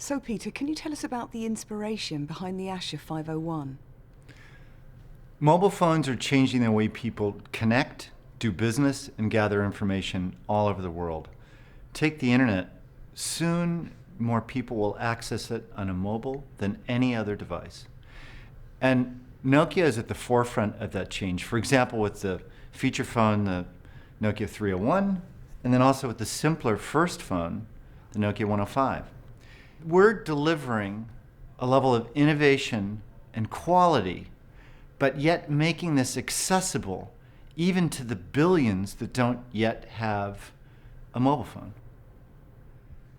So, Peter, can you tell us about the inspiration behind the Asha 501? Mobile phones are changing the way people connect, do business, and gather information all over the world. Take the internet. Soon, more people will access it on a mobile than any other device. And Nokia is at the forefront of that change. For example, with the feature phone, the Nokia 301, and then also with the simpler first phone, the Nokia 105. We're delivering a level of innovation and quality, but yet making this accessible even to the billions that don't yet have a mobile phone.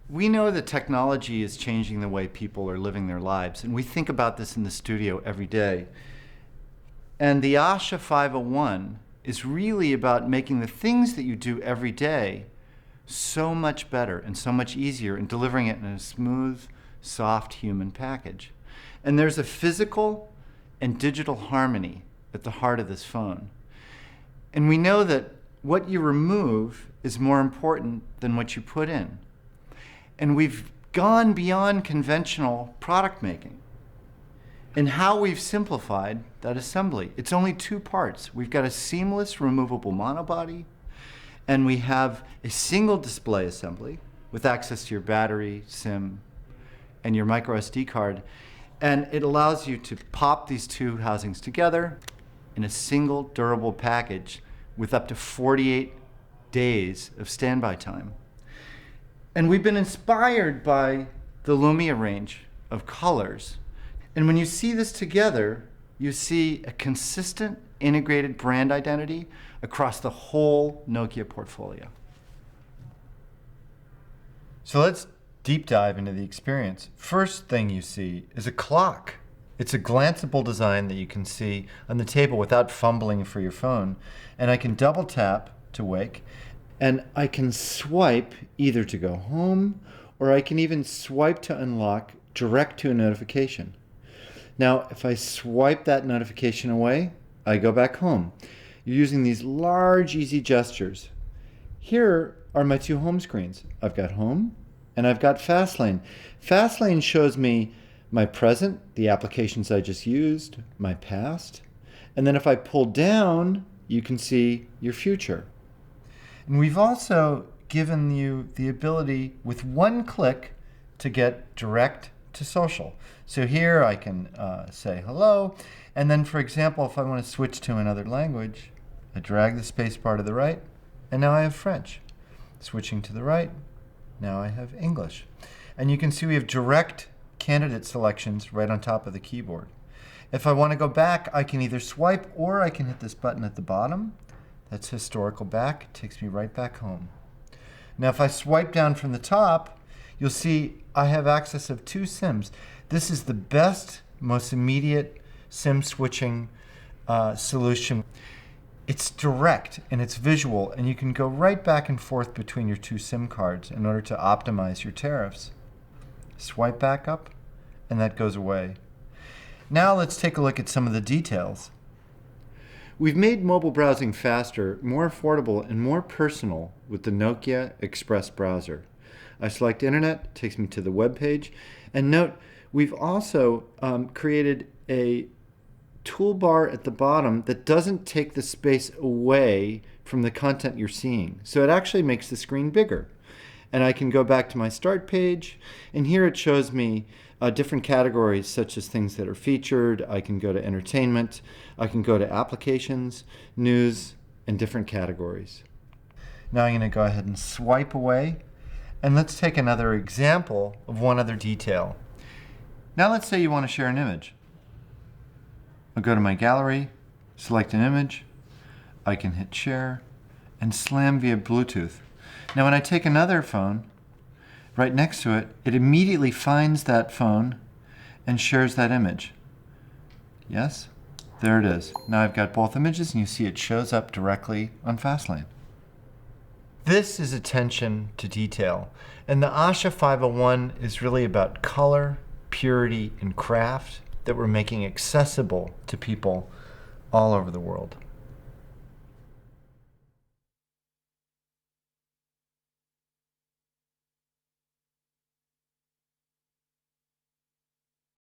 We know that technology is changing the way people are living their lives, and we think about this in the studio every day. And the Asha 501 is really about making the things that you do every day so much better and so much easier, and delivering it in a smooth, soft human package. And there's a physical and digital harmony at the heart of this phone. And we know that what you remove is more important than what you put in. And we've gone beyond conventional product making in how we've simplified that assembly. It's only two parts. We've got a seamless removable monobody, and we have a single display assembly with access to your battery, SIM, and your micro SD card. And it allows you to pop these two housings together in a single durable package with up to 48 days of standby time. And we've been inspired by the Lumia range of colors. And when you see this together, you see a consistent, integrated brand identity across the whole Nokia portfolio. So let's deep dive into the experience. First thing you see is a clock. It's a glanceable design that you can see on the table without fumbling for your phone. And I can double tap to wake, and I can swipe either to go home, or I can even swipe to unlock direct to a notification. Now, if I swipe that notification away, I go back home. You're using these large, easy gestures. Here are my two home screens. I've got home and I've got Fastlane. Fastlane shows me my present, the applications I just used, my past. And then if I pull down, you can see your future. And we've also given you the ability with one click to get direct to social. So here I can say hello. And then, for example, if I want to switch to another language, I drag the space bar to the right, and now I have French. Switching to the right, now I have English. And you can see we have direct candidate selections right on top of the keyboard. If I want to go back, I can either swipe or I can hit this button at the bottom. That's historical back. It takes me right back home. Now, if I swipe down from the top, you'll see I have access of two SIMs. This is the best, most immediate SIM switching solution. It's direct and it's visual, and you can go right back and forth between your two SIM cards in order to optimize your tariffs. Swipe back up, and that goes away. Now let's take a look at some of the details. We've made mobile browsing faster, more affordable, and more personal with the Nokia Express browser. I select Internet, it takes me to the web page, and note we've also created a toolbar at the bottom that doesn't take the space away from the content you're seeing. So it actually makes the screen bigger. And I can go back to my start page, and here it shows me different categories such as things that are featured. I can go to entertainment, I can go to applications, news, and different categories. Now I'm going to go ahead and swipe away, and let's take another example of one other detail. Now let's say you want to share an image. I'll go to my gallery, select an image, I can hit share, and slam via Bluetooth. Now when I take another phone, right next to it, it immediately finds that phone and shares that image. Yes, there it is. Now I've got both images, and you see it shows up directly on Fastlane. This is attention to detail, and the Asha 501 is really about color, purity, and craft that we're making accessible to people all over the world.